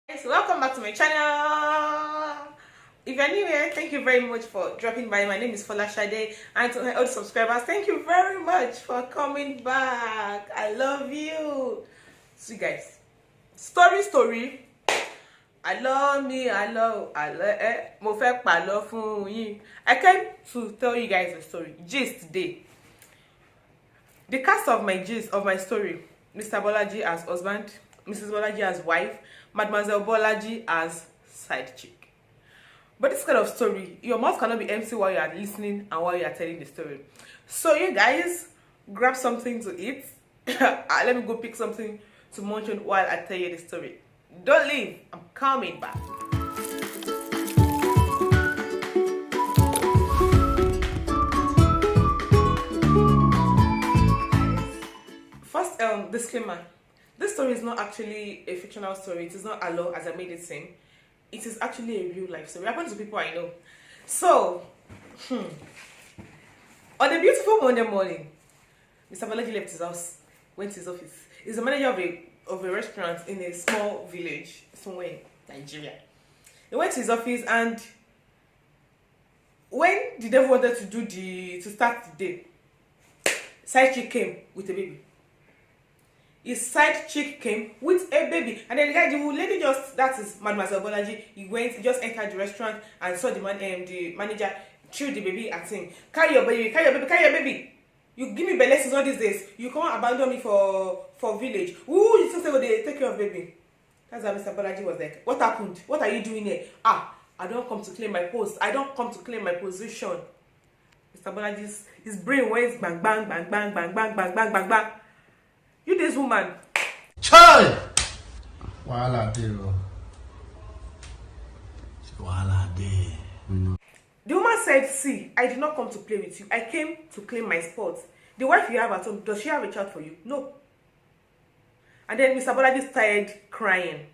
Guys, welcome back to my channel. If you're new here, thank you very much for dropping by. My name is Folashade, and to my old subscribers, thank you very much for coming back. I love you. See, guys, story. I love mo fẹ́ pàlọ́ fún yín. I came to tell you guys a story. Gist today. The cast of my gist of my story: Mr. Bolaji as husband, Mrs. Bolaji as wife, Mademoiselle Bolaji as side chick. But this kind of story, your mouth cannot be empty while you are listening and while you are telling the story. So you guys, grab something to eat. Let me go pick something to munch on while I tell you the story. Don't leave. I'm coming back. First, disclaimer. This story is not actually a fictional story. It is not a law as I made it seem. It is actually a real life story. It happens to people I know. So, on a beautiful Monday morning, Mr. Balaji left his house, went to his office. He's the manager of a restaurant in a small village somewhere in Nigeria. He went to his office, and when the devil wanted to start the day, side chick came with a baby. His side chick came with a baby, and then the lady that is Mademoiselle Bolaji, he just entered the restaurant and saw the manager chew the baby and saying, carry your baby. You give me lessons all these days. You can't abandon me for village. Ooh, you still say they take care of baby. That's how Mr. Bolaji was like, what happened? What are you doing here? I don't come to claim my post. I don't come to claim my position. Mr. Bolaji's his brain went bang bang bang bang bang bang bang bang bang bang. You this woman. Child! Wala deal. Wala deal. The woman said, see, I did not come to play with you. I came to claim my spot. The wife you have at home, does she have a child for you? No. And then Mr. Bolaji started crying.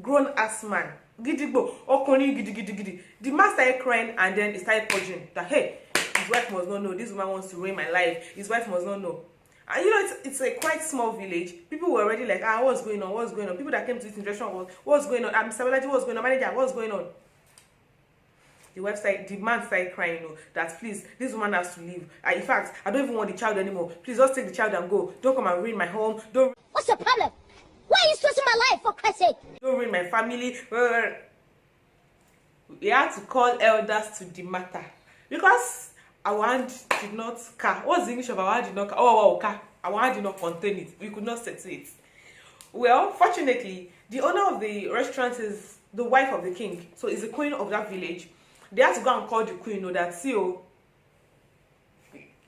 Grown ass man. Gidigbo. Okoni gidi. The man started crying, and then he started purging that, hey, his wife must not know. This woman wants to ruin my life. His wife must not know. And you know, it's a quite small village. People were already like, what's going on? People that came to this restaurant was, what's going on? Mr. Bolaji, what's going on? Manager, what's going on? The man started crying, that please, this woman has to leave. In fact, I don't even want the child anymore. Please just take the child and go. Don't come and ruin my home. What's the problem? Why are you stressing my life, for Christ's sake? Don't ruin my family. We had to call elders to the matter because our hand did not car. What's the English of our hand did not car? Car. Our hand did not contain it. We could not settle it. Well, fortunately, the owner of the restaurant is the wife of the king, so is the queen of that village. They had to go and call the queen, that see,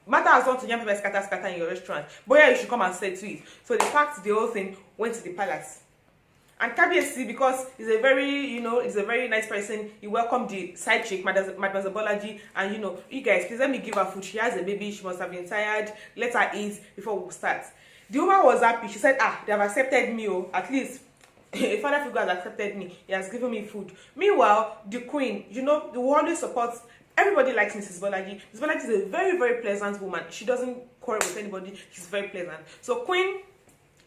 matter has gone to young people scatter in your restaurant, but yeah, you should come and settle it. So the fact the whole thing went to the palace. And KBSC, because he's a very nice person, he welcomed the side chick, Mademoiselle Bolaji, and you guys, please let me give her food. She has a baby, she must have been tired. Let her eat before we start. The woman was happy. She said, they have accepted me, at least a father figure has accepted me. He has given me food. Meanwhile, the queen, the always supports. Everybody likes Mrs. Bolaji. Mrs. Bolaji is a very, very pleasant woman. She doesn't quarrel with anybody. She's very pleasant. So Queen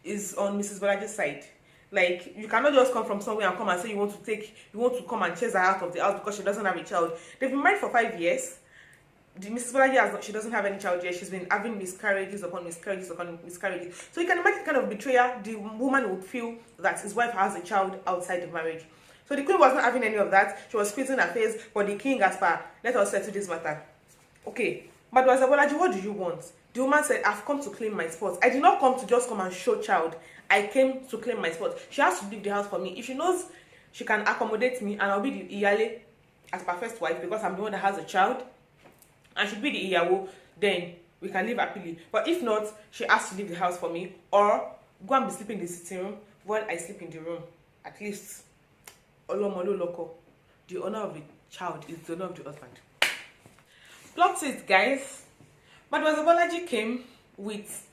is on Mrs. Bolaji's side. Like, you cannot just come from somewhere and come and say you want to come and chase her out of the house because she doesn't have a child. They've been married for 5 years. Mrs. Bolaji she doesn't have any child yet. She's been having miscarriages upon miscarriages upon miscarriages. So you can imagine the kind of betrayal the woman would feel that his wife has a child outside the marriage. So the queen was not having any of that. She was squeezing her face, but the king asked her, let us settle this matter. Okay, Mademoiselle Bolaji, what do you want? The woman said, I've come to claim my spot. I did not come to just come and show child. I came to claim my spot. She has to leave the house for me. If she knows she can accommodate me and I'll be the Iyale as my first wife because I'm the one that has a child, and she'll be the Iyawo, then we can live happily. But if not, she has to leave the house for me or go and be sleeping in the sitting room while I sleep in the room. At least, Olomolo Loko, the owner of the child is the owner of the husband. Plot twist, guys. Mademoiselle Bolaji came with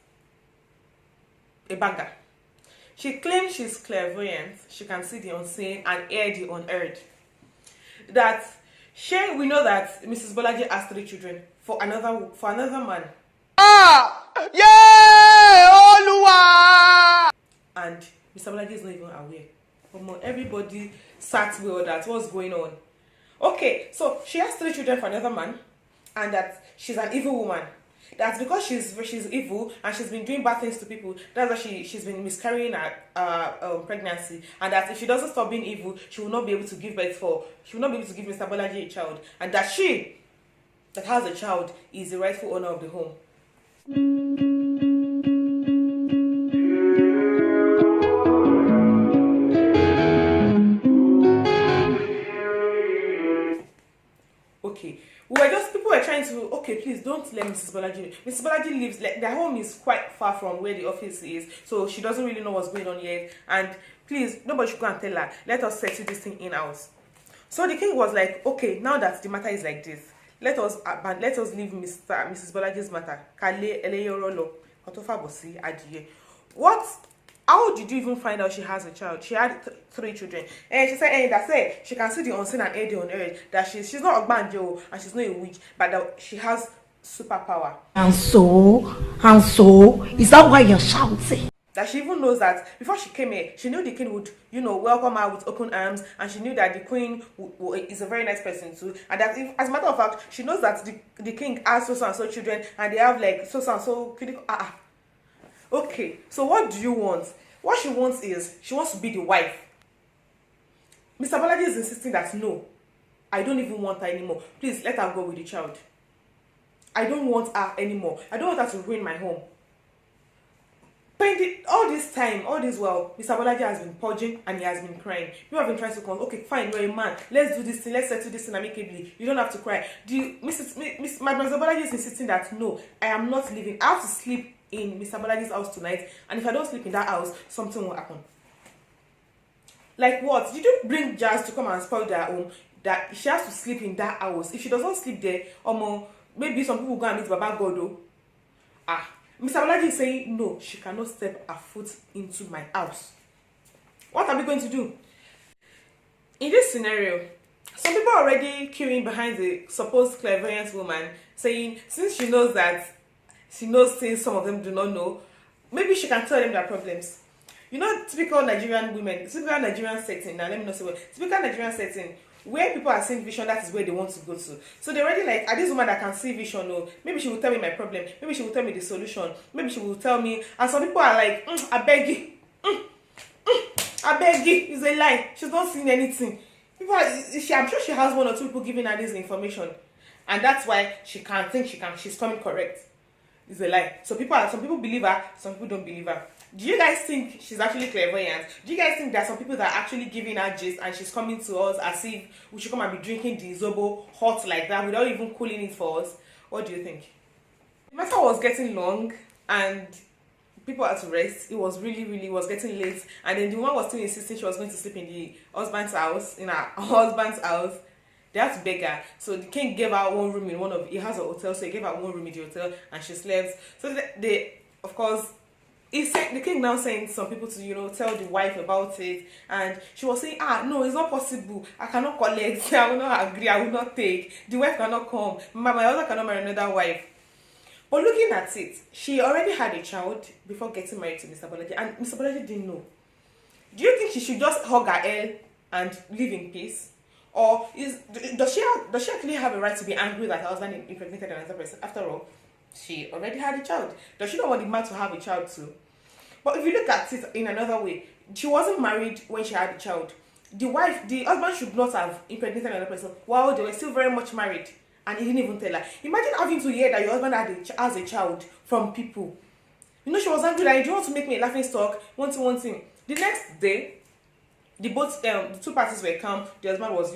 a banger. She claims she's clairvoyant. She can see the unseen and hear the unheard. That Shey we know that Mrs. Bolaji has 3 children for another man. And Mr. Bolaji is not even aware. Everybody sat with that. What's going on? Okay, so she has 3 children for another man, and that she's an evil woman. That's because she's evil and she's been doing bad things to people. That's why she's been miscarrying her pregnancy, and that if she doesn't stop being evil, she will not be able to give birth she will not be able to give Mr. Bolaji a child, and that she that has a child is the rightful owner of the home. Okay, people were trying to, okay, please don't let Mrs. Bolaji. Mrs. Bolaji lives, like, their home is quite far from where the office is, so she doesn't really know what's going on yet. And please, nobody should go and tell her. Let us settle this thing in-house. So the king was like, okay, now that the matter is like this, let us leave Mrs. Bolaji's matter. What? How did you even find out she has a child? She had 3 children. And she said, that's it. She can see the unseen and hear the unearned. That she's not a banjo and she's not a witch, but that she has superpower. And so, is that why you're shouting? That she even knows that before she came here, she knew the king would, welcome her with open arms, and she knew that the queen is a very nice person too. And that, as a matter of fact, she knows that the king has so and so children, and they have like so and so. Okay, so what do you want? What she wants is, she wants to be the wife. Mr. Bolaji is insisting that no, I don't even want her anymore. Please let her go with the child. I don't want her anymore. I don't want her to ruin my home. But all this while, Mr. Bolaji has been purging and he has been crying. You have been trying to come, okay, fine, you're a man. Let's do this thing, let's settle this thing amicably. You don't have to cry. Mr. Bolaji is insisting that no, I am not leaving. I have to sleep in Mr. Bolaji's house tonight, and if I don't sleep in that house, something will happen. Like what? Did you bring Jazz to come and spoil their home? That she has to sleep in that house. If she doesn't sleep there, maybe some people will go and meet Baba Godo. Mr. Bolaji is saying no, she cannot step her foot into my house. What are we going to do? In this scenario, some people are already queuing behind the supposed clairvoyant woman, saying since she knows things some of them do not know, maybe she can tell them their problems. Typical Nigerian women, typical Nigerian setting. Now let me not say what. Typical Nigerian setting where people are seeing vision, that is where they want to go to. So they're already like, this woman that can see vision, no, maybe she will tell me my problem, maybe she will tell me the solution, maybe she will tell me. And some people are like, I beg you, I beg you, it's a lie. She's not seeing anything. I'm sure she has 1 or 2 people giving her this information, and that's why she can't think she's coming correct. It's a lie. So some people believe her, some people don't believe her. Do you guys think she's actually clairvoyant? Do you guys think there are some people that are actually giving her gist and she's coming to us as if we should come and be drinking the Zobo hot like that without even cooling it for us? What do you think? The matter was getting long and people had to rest. It was it was getting late, and then the woman was still insisting she was going to sleep in the husband's house, in her husband's house. They had to beg her. So the king gave her 1 room he has a hotel, so he gave her 1 room in the hotel and she slept. So they of course, the king now saying some people to tell the wife about it, and she was saying, no, it's not possible, I cannot collect, I will not agree, I will not take, the wife cannot come, my husband cannot marry another wife. But looking at it, she already had a child before getting married to Mr. Bolaji, and Mr. Bolaji didn't know. Do you think she should just hug her head and live in peace? Or does she actually have a right to be angry that her husband impregnated another person? After all, she already had a child. Does she not want the man to have a child too? But if you look at it in another way, she wasn't married when she had a child. The husband should not have impregnated another person while they were still very much married, and he didn't even tell her. Imagine having to hear that your husband has a child from people. She was angry that, do you want to make me a laughing stock? One thing. The next day, the 2 parties were calm. The husband was,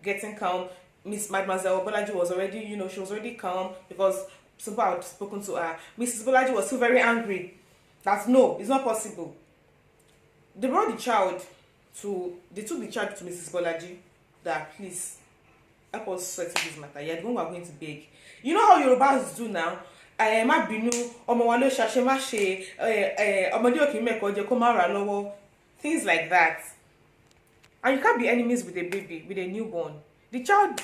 getting calm. Mademoiselle Bolaji was already, she was already calm because somebody had spoken to her. Mrs. Bolaji was still very angry. That no, it's not possible. They took the child to Mrs. Bolaji that please help us settle this matter. Yeah, the one we are going to beg. You know how Yorubas do now? Things like that. And you can't be enemies with a baby, with a newborn. the child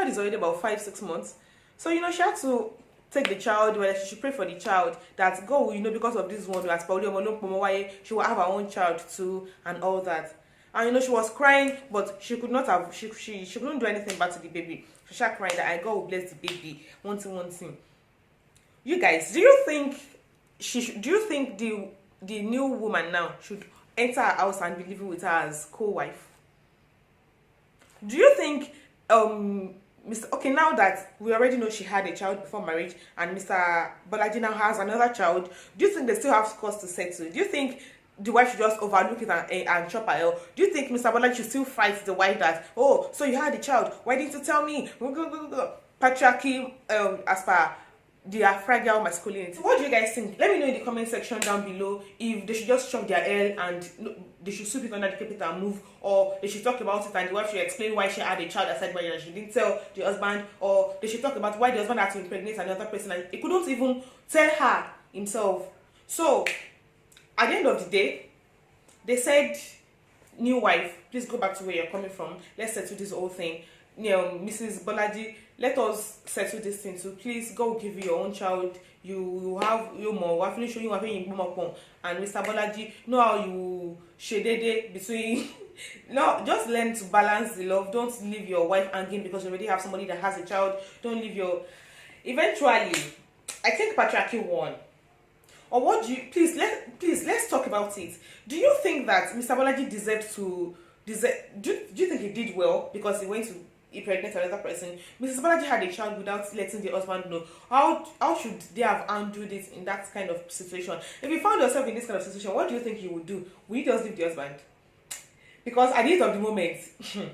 is already about 5-6 months. So you know, she had to take the child. Well, she should pray for the child that God, you know, because of this one, she will have her own child too, and all that. And you know, she was crying, but she could not have, she couldn't do anything back to the baby. She started crying that God will bless the baby. One thing. You guys, do you think the new woman now should enter her house and be living with her as co-wife? Do you think okay, now that we already know she had a child before marriage and Mr. Bolaji now has another child, do you think they still have cost to settle? Do you think the wife should just overlook it and chop her L? Do you think Mr. Bolaji should still fight the wife that, oh, so you had a child, why didn't you tell me? Patriarchy, as per their fragile masculinity. What do you guys think? Let me know in the comment section down below if they should just chop their L and they should sweep it under the carpet and move, or they should talk about it and the wife should explain why she had a child aside why she didn't tell the husband, or they should talk about why the husband had to impregnate another person and he couldn't even tell her himself. So at the end of the day, they said, new wife, please go back to where you're coming from. Let's settle this whole thing. You know, Mrs. Bolaji, let us settle this thing. So please go give you your own child. You have your more. We're finishing you having and Mr. Bolaji, know how you shade between. No, just learn to balance the love. Don't leave your wife hanging because you already have somebody that has a child. Don't leave your. Eventually, I think patriarchy won. Or what do you please let's talk about it. Do you think that Mr. Bolaji deserved to do you think he did well because he went to impregnate another person? Mrs. Bolaji had a child without letting the husband know. How should they have handled it in that kind of situation? If you found yourself in this kind of situation, what do you think you would do? Will you just leave the husband? Because at the end of the moment,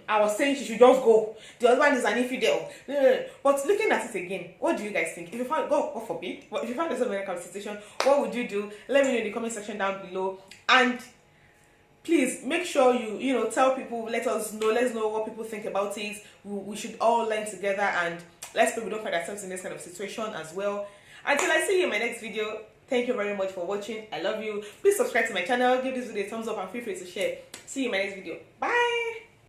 I was saying she should just go. The husband is an infidel. But looking at it again, what do you guys think? If you find, God forbid, but if you find yourself in a kind of situation, what would you do? Let me know in the comment section down below. And please make sure you know, tell people, let's know what people think about it. We should all learn together, and let's pray we don't find ourselves in this kind of situation as well. Until I see you in my next video, thank you very much for watching. I love you. Please subscribe to my channel, give this video a thumbs up, and feel free to share. See you in my next video. Bye.